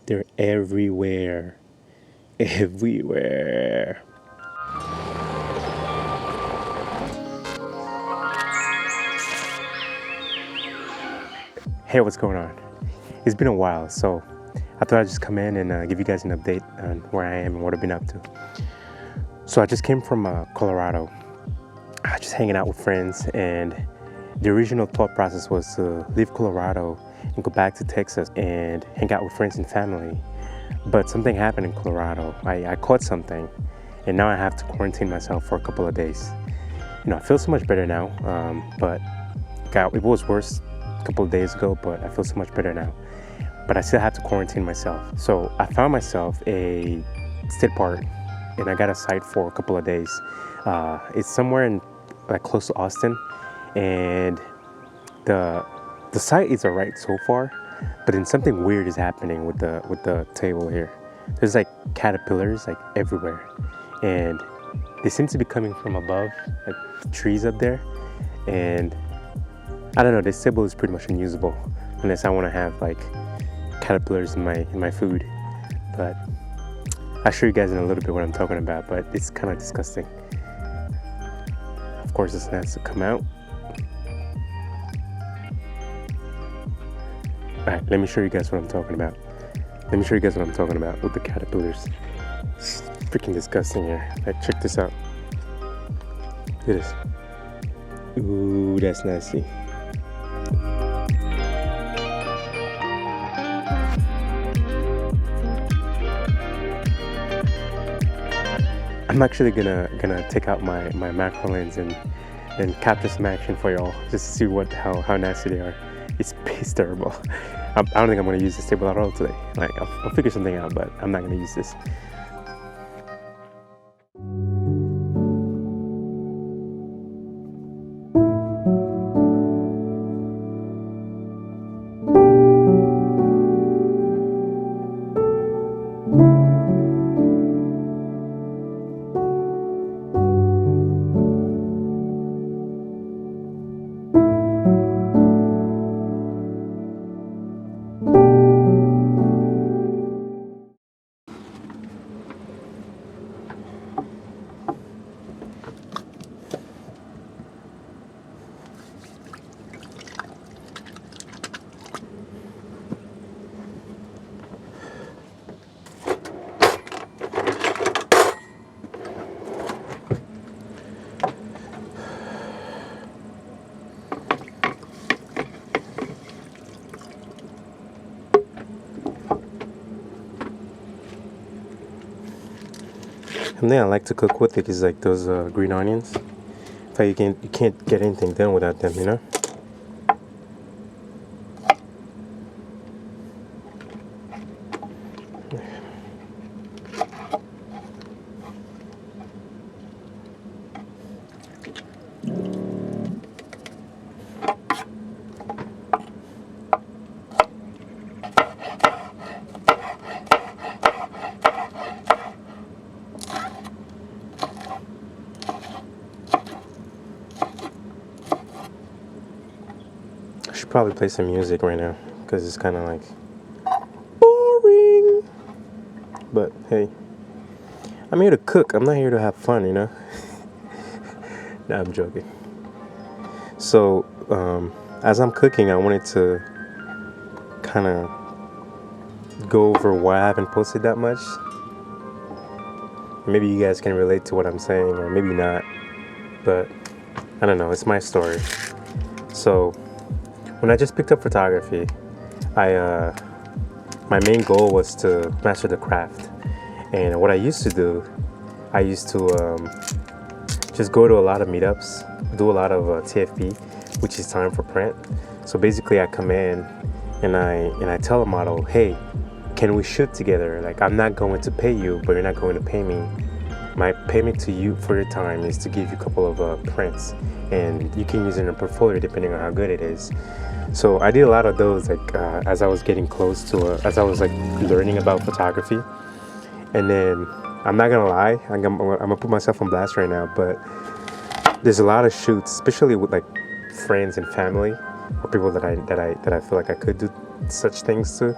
They're everywhere. Everywhere. Hey, what's going on? It's been a while, so I thought I'd just come in and give you guys an update on where I am and what I've been up to. So I just came from Colorado, just hanging out with friends, and the original thought process was to leave Colorado and go back to Texas and hang out with friends and family. But something happened in Colorado. I caught something, and now I have to quarantine myself for a couple of days. I feel so much better now, but it was worse a couple of days ago, but I feel so much better now. But I still have to quarantine myself. So I found myself a state park, and I got a site for a couple of days. It's somewhere in close to Austin, and the site is alright so far, but then something weird is happening with the table here. There's caterpillars everywhere, and they seem to be coming from above, trees up there, and I don't know. This table is pretty much unusable unless I want to have caterpillars in my food. But I'll show you guys in a little bit what I'm talking about. But it's kind of disgusting. Of course, this has to come out. All right, let me show you guys what I'm talking about. Let me show you guys what I'm talking about with the caterpillars. It's freaking disgusting here. Check this out. Look at this. Ooh, that's nasty. I'm actually gonna take out my macro lens and capture some action for y'all, just to see how nasty they are. It's terrible. I don't think I'm gonna use this table at all today. I'll figure something out, but I'm not gonna use this. Something I like to cook with it is those green onions. You can't get anything done without them. I should probably play some music right now because it's kind of boring. But hey, I'm here to cook. I'm not here to have fun. Nah, I'm joking. So as I'm cooking, I wanted to kind of go over why I haven't posted that much. Maybe you guys can relate to what I'm saying, or maybe not. But I don't know. It's my story. So when I just picked up photography, my main goal was to master the craft. And what I used to do, I used to just go to a lot of meetups, do a lot of TFP, which is time for print. So basically, I come in and I tell a model, hey, can we shoot together? I'm not going to pay you, but you're not going to pay me. My payment to you for your time is to give you a couple of prints, and you can use it in a portfolio depending on how good it is. So I did a lot of those as I was getting close to as I was learning about photography. And then I'm not gonna lie, I'm gonna put myself on blast right now, but there's a lot of shoots, especially with friends and family, or people that I feel like I could do such things to.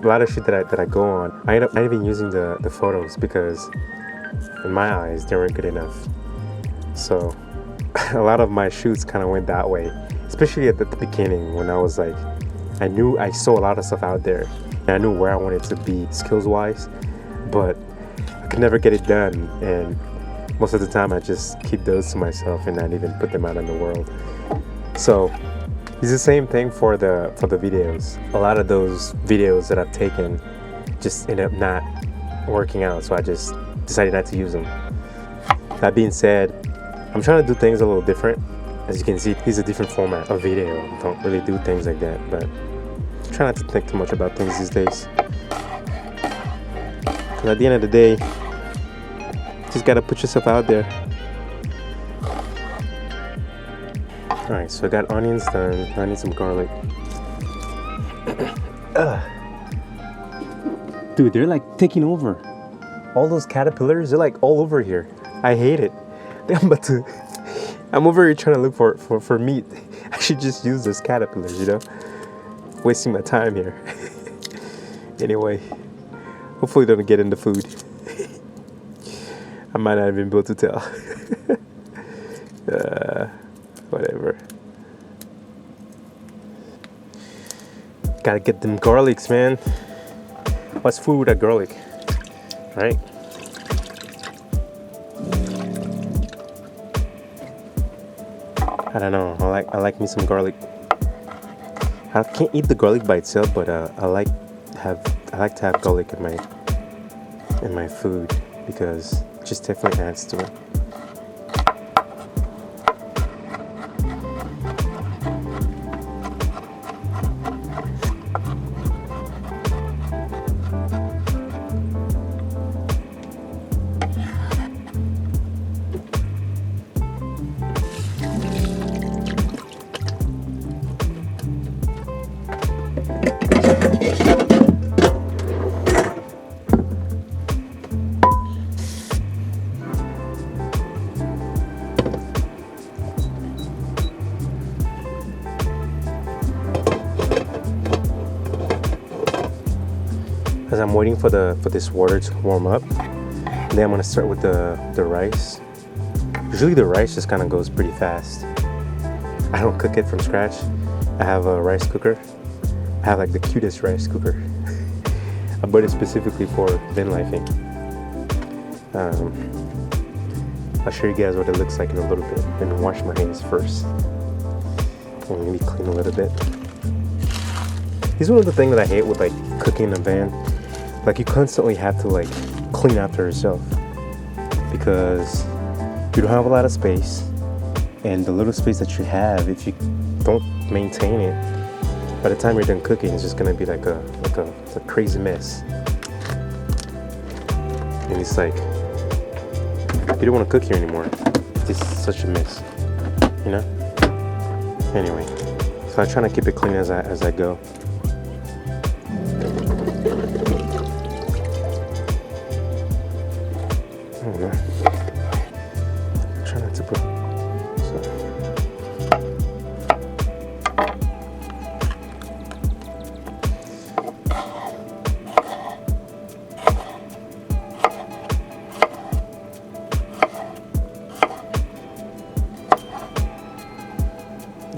A lot of shit that I go on, I end up not even using the photos because in my eyes they weren't good enough. So a lot of my shoots kind of went that way, especially at the beginning when I was like, I knew I saw a lot of stuff out there and I knew where I wanted to be skills wise, but I could never get it done, and most of the time I just keep those to myself and not even put them out in the world. So it's the same thing for the videos. A lot of those videos that I've taken just end up not working out, so I just decided not to use them. That being said, I'm trying to do things a little different. As you can see, these are different format of video. I don't really do things like that, but I try not to think too much about things these days. Because at the end of the day, just gotta put yourself out there. Alright, so I got onions done. I need some garlic. Dude, they're like taking over. All those caterpillars, they're like all over here. I hate it. I'm over here trying to look for meat. I should just use those caterpillars, you know? Wasting my time here. Anyway, hopefully they don't get in the food. I might not even be able to tell. Whatever. Gotta get them garlics, man. What's food without garlic? Right? I don't know. I like me some garlic. I can't eat the garlic by itself, but I like to have garlic in my food because it just definitely adds to it. As I'm waiting for this water to warm up, and then I'm gonna start with the rice. Usually the rice just kind of goes pretty fast. I don't cook it from scratch. I have a rice cooker. I have like the cutest rice cooker. I bought it specifically for Vanlifing. I'll show you guys what it looks like in a little bit. Let me wash my hands first. And maybe clean a little bit. This is one of the things that I hate with like cooking in a van. Like you constantly have to like clean after yourself because you don't have a lot of space, and the little space that you have, if you don't maintain it, by the time you're done cooking, it's just gonna be like a crazy mess. And it's like you don't want to cook here anymore. This is such a mess, you know. Anyway, so I try to keep it clean as I go. Try not to put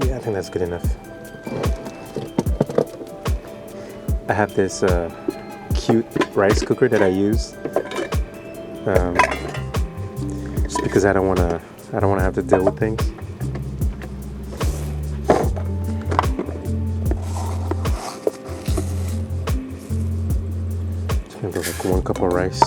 yeah, I think that's good enough. I have this cute rice cooker that I use. Just because I don't want to have to deal with things. It's gonna be like 1 cup of rice.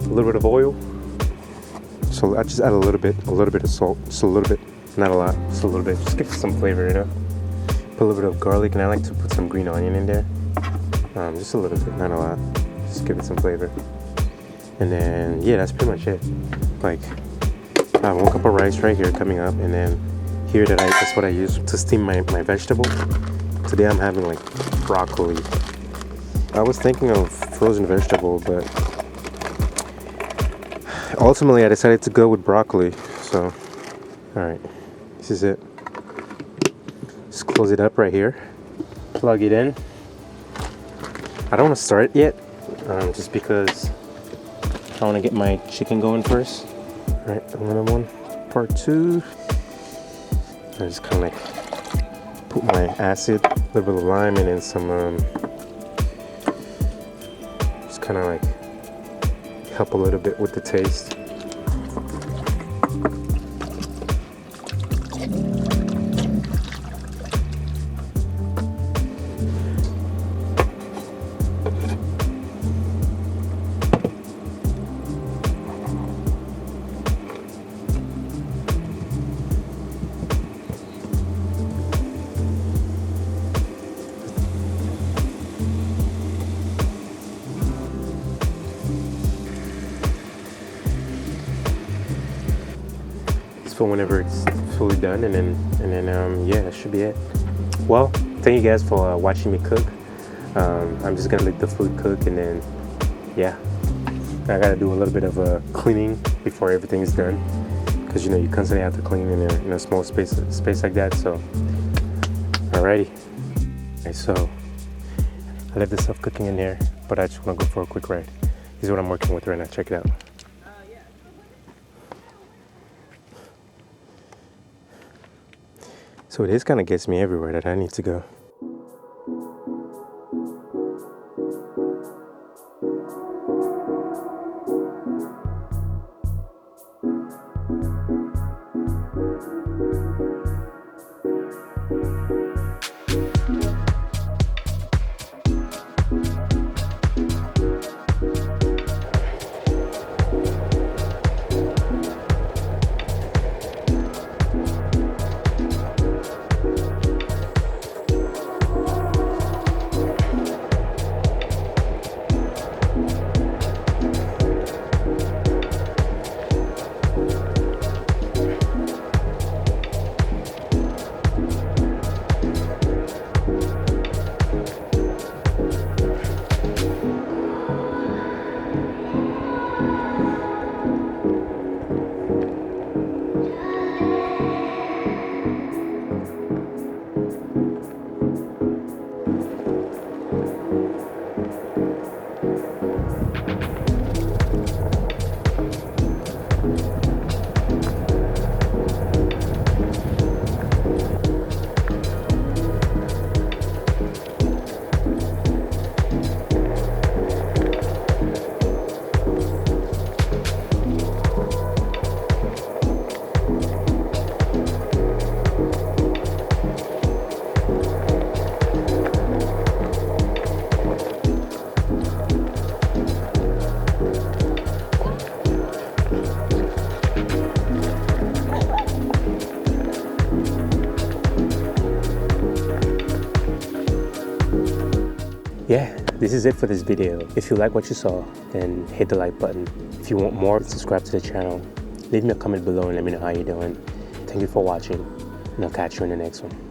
A little bit of oil. So I just add a little bit of salt, just a little bit, not a lot, just a little bit, just give it some flavor, you know. Put a little bit of garlic, and I like to put some green onion in there, just a little bit, not a lot, just give it some flavor. And then yeah, that's pretty much it. Like I have 1 cup of rice right here coming up, and then here that's what I use to steam my vegetable. Today I'm having like broccoli. I was thinking of frozen vegetable, but ultimately I decided to go with broccoli. So, alright, this is it. Just close it up right here. Plug it in. I don't want to start it yet, just because I want to get my chicken going first. Alright, another one. Part 2. I just kind of like put my acid, a little bit of lime, and then some, just kind of like help a little bit with the taste. For whenever it's fully done, and then yeah, that should be it. Well, thank you guys for watching me cook. I'm just gonna let the food cook, and then yeah, I gotta do a little bit of cleaning before everything is done, because you know you constantly have to clean in a small space like that. So alrighty. Okay, so I left the stuff cooking in here, but I just want to go for a quick ride. This is what I'm working with right now. Check it out. So this kind of gets me everywhere that I need to go. Yeah, this is it for this video. If you like what you saw, then hit the like button. If you want more, subscribe to the channel. Leave me a comment below and let me know how you're doing. Thank you for watching, and I'll catch you in the next one.